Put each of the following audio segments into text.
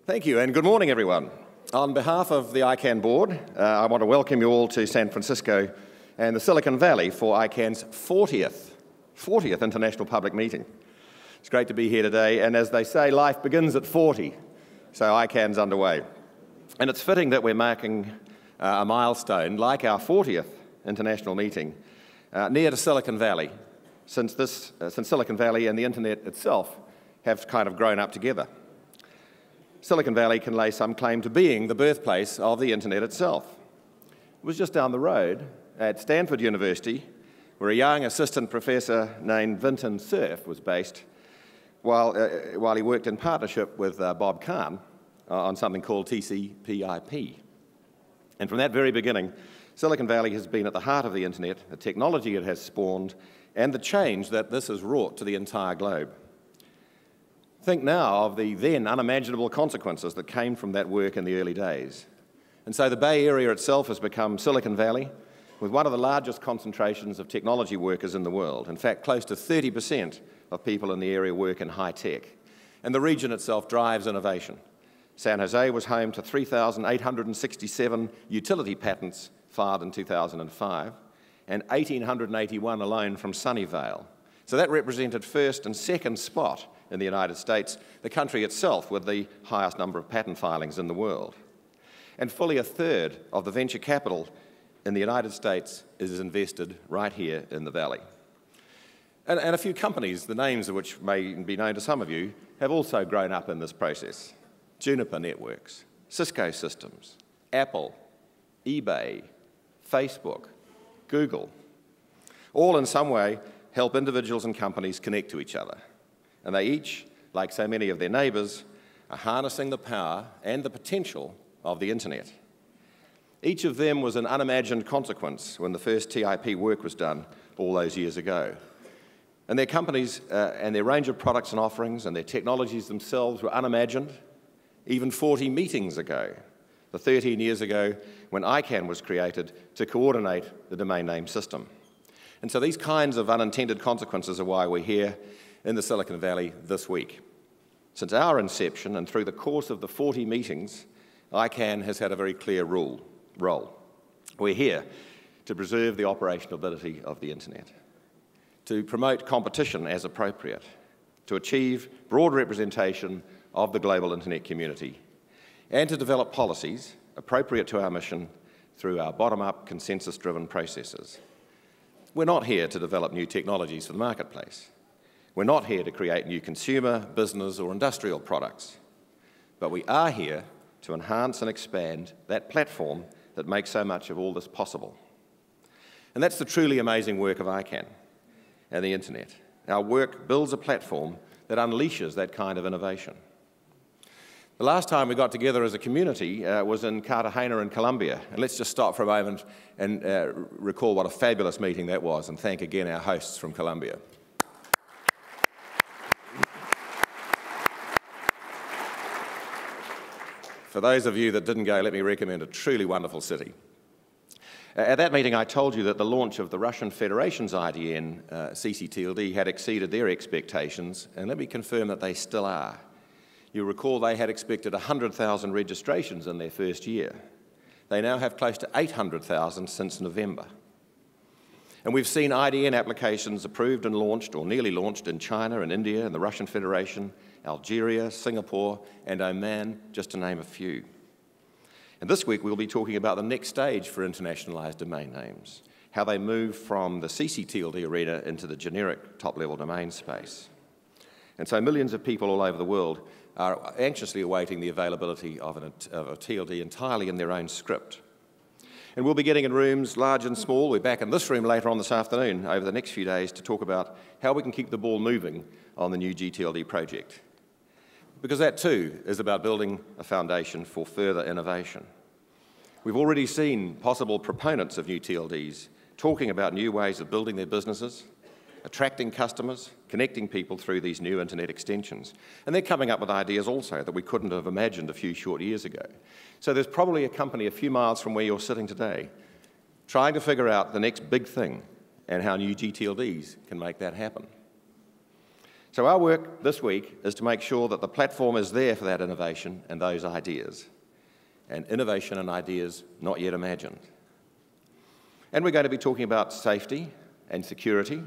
Thank you, and good morning, everyone. On behalf of the ICANN board, I want to welcome you all to San Francisco and the Silicon Valley for ICANN's 40th International Public Meeting. It's great to be here today, and as they say, life begins at 40, so ICANN's underway. And it's fitting that we're marking a milestone, like our 40th international meeting, near to Silicon Valley, since Silicon Valley and the Internet itself have kind of grown up together. Silicon Valley can lay some claim to being the birthplace of the Internet itself. It was just down the road at Stanford University, where a young assistant professor named Vinton Cerf was based while he worked in partnership with Bob Kahn on something called TCP/IP. And from that very beginning, Silicon Valley has been at the heart of the Internet, the technology it has spawned, and the change that this has wrought to the entire globe. Think now of the then unimaginable consequences that came from that work in the early days. And so the Bay Area itself has become Silicon Valley, with one of the largest concentrations of technology workers in the world. In fact, close to 30% of people in the area work in high tech. And the region itself drives innovation. San Jose was home to 3,867 utility patents filed in 2005, and 1,881 alone from Sunnyvale. So that represented first and second spot in the United States, the country itself with the highest number of patent filings in the world. And fully a third of the venture capital in the United States is invested right here in the Valley. And a few companies, the names of which may be known to some of you, have also grown up in this process. Juniper Networks, Cisco Systems, Apple, eBay, Facebook, Google, all in some way help individuals and companies connect to each other. And they each, like so many of their neighbours, are harnessing the power and the potential of the Internet. Each of them was an unimagined consequence when the first TIP work was done all those years ago. And their companies and their range of products and offerings and their technologies themselves were unimagined even 40 meetings ago, the 13 years ago when ICANN was created to coordinate the domain name system. And so these kinds of unintended consequences are why we're here in the Silicon Valley this week. Since our inception and through the course of the 40 meetings, ICANN has had a very clear role. We're here to preserve the operationality of the Internet, to promote competition as appropriate, to achieve broad representation of the global Internet community, and to develop policies appropriate to our mission through our bottom-up, consensus-driven processes. We're not here to develop new technologies for the marketplace. We're not here to create new consumer, business, or industrial products. But we are here to enhance and expand that platform that makes so much of all this possible. And that's the truly amazing work of ICANN and the Internet. Our work builds a platform that unleashes that kind of innovation. The last time we got together as a community was in Cartagena in Colombia. And let's just stop for a moment and recall what a fabulous meeting that was, and thank again our hosts from Colombia. For those of you that didn't go, let me recommend a truly wonderful city. At that meeting, I told you that the launch of the Russian Federation's IDN, CCTLD, had exceeded their expectations, and let me confirm that they still are. You'll recall they had expected 100,000 registrations in their first year. They now have close to 800,000 since November. And we've seen IDN applications approved and launched, or nearly launched, in China and India and the Russian Federation, Algeria, Singapore, and Oman, just to name a few. And this week we'll be talking about the next stage for internationalized domain names, how they move from the CCTLD arena into the generic top-level domain space. And so millions of people all over the world are anxiously awaiting the availability of a TLD entirely in their own script. And we'll be getting in rooms large and small. We're back in this room later on this afternoon over the next few days to talk about how we can keep the ball moving on the new GTLD project. Because that too is about building a foundation for further innovation. We've already seen possible proponents of new TLDs talking about new ways of building their businesses, attracting customers, connecting people through these new Internet extensions. And they're coming up with ideas also that we couldn't have imagined a few short years ago. So there's probably a company a few miles from where you're sitting today trying to figure out the next big thing and how new GTLDs can make that happen. So our work this week is to make sure that the platform is there for that innovation and those ideas, and innovation and ideas not yet imagined. And we're going to be talking about safety and security,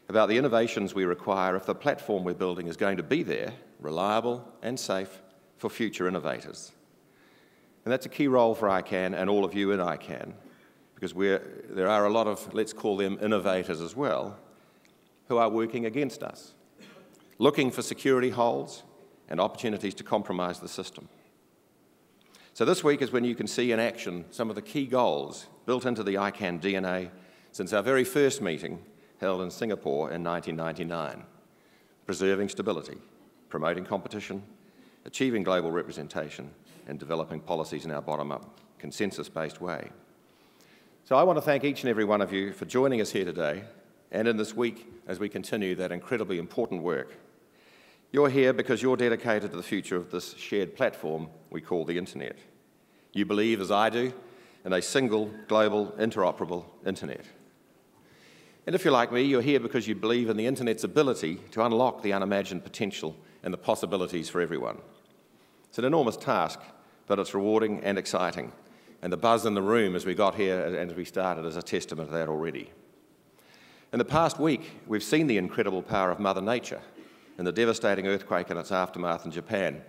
about the innovations we require if the platform we're building is going to be there, reliable and safe for future innovators. And that's a key role for ICANN and all of you in ICANN, because there are a lot of, let's call them innovators as well, who are working against us, looking for security holes and opportunities to compromise the system. So this week is when you can see in action some of the key goals built into the ICANN DNA since our very first meeting held in Singapore in 1999. Preserving stability, promoting competition, achieving global representation, and developing policies in our bottom-up, consensus-based way. So I want to thank each and every one of you for joining us here today and in this week as we continue that incredibly important work. You're here because you're dedicated to the future of this shared platform we call the Internet. You believe, as I do, in a single, global, interoperable Internet. And if you're like me, you're here because you believe in the Internet's ability to unlock the unimagined potential and the possibilities for everyone. It's an enormous task, but it's rewarding and exciting. And the buzz in the room as we got here and as we started is a testament to that already. In the past week, we've seen the incredible power of Mother Nature and the devastating earthquake and its aftermath in Japan.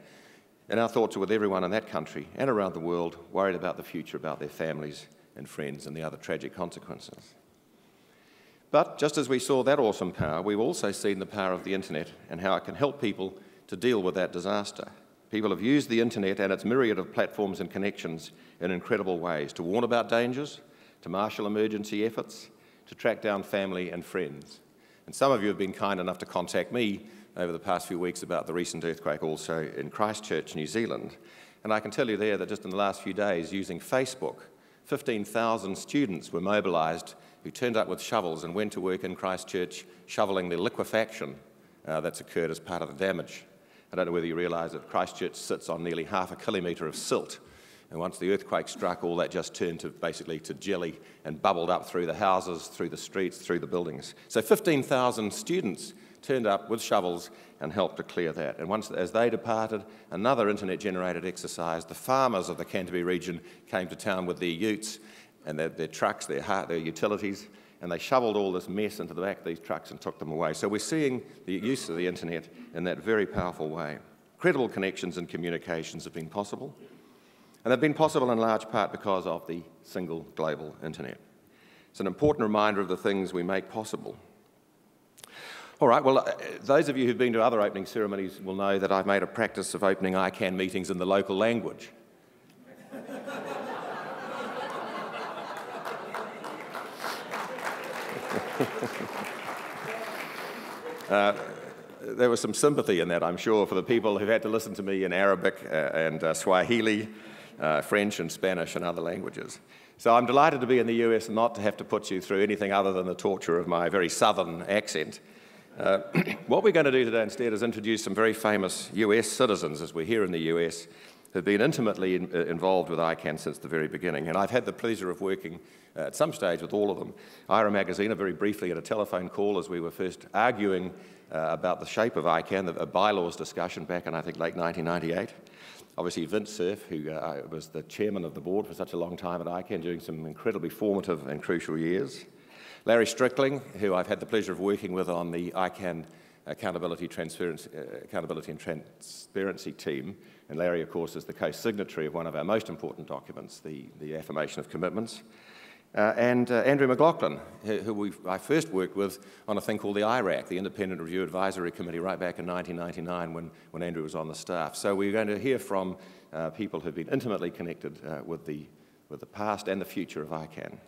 And our thoughts are with everyone in that country and around the world worried about the future, about their families and friends and the other tragic consequences. But just as we saw that awesome power, we've also seen the power of the Internet and how it can help people to deal with that disaster. People have used the Internet and its myriad of platforms and connections in incredible ways to warn about dangers, to marshal emergency efforts, to track down family and friends. And some of you have been kind enough to contact me over the past few weeks about the recent earthquake also in Christchurch, New Zealand. And I can tell you there that just in the last few days, using Facebook, 15,000 students were mobilised who turned up with shovels and went to work in Christchurch shoveling the liquefaction that's occurred as part of the damage. I don't know whether you realise that Christchurch sits on nearly half a kilometre of silt. And once the earthquake struck, all that just turned to basically to jelly and bubbled up through the houses, through the streets, through the buildings. So 15,000 students turned up with shovels and helped to clear that. And once, as they departed, another internet-generated exercise, the farmers of the Canterbury region came to town with their utes and their trucks, their utilities, and they shoveled all this mess into the back of these trucks and took them away. So we're seeing the use of the internet in that very powerful way. Credible connections and communications have been possible, and they've been possible in large part because of the single global internet. It's an important reminder of the things we make possible. All right, well, those of you who've been to other opening ceremonies will know that I've made a practice of opening ICANN meetings in the local language. There was some sympathy in that, I'm sure, for the people who've had to listen to me in Arabic and Swahili, French and Spanish and other languages. So I'm delighted to be in the US and not to have to put you through anything other than the torture of my very southern accent. What we're going to do today instead is introduce some very famous US citizens, as we're here in the US, who've been intimately involved with ICANN since the very beginning. And I've had the pleasure of working at some stage with all of them. Ira Magazine, very briefly at a telephone call as we were first arguing about the shape of ICANN, a bylaws discussion back in, I think, late 1998. Obviously, Vint Cerf, who was the chairman of the board for such a long time at ICANN, doing some incredibly formative and crucial years. Larry Strickling, who I've had the pleasure of working with on the ICANN Accountability and Transparency team. And Larry, of course, is the co-signatory of one of our most important documents, the Affirmation of Commitments. And Andrew McLaughlin, who I first worked with on a thing called the IRAC, the Independent Review Advisory Committee, right back in 1999 when Andrew was on the staff. So we're going to hear from people who've been intimately connected with the past and the future of ICANN.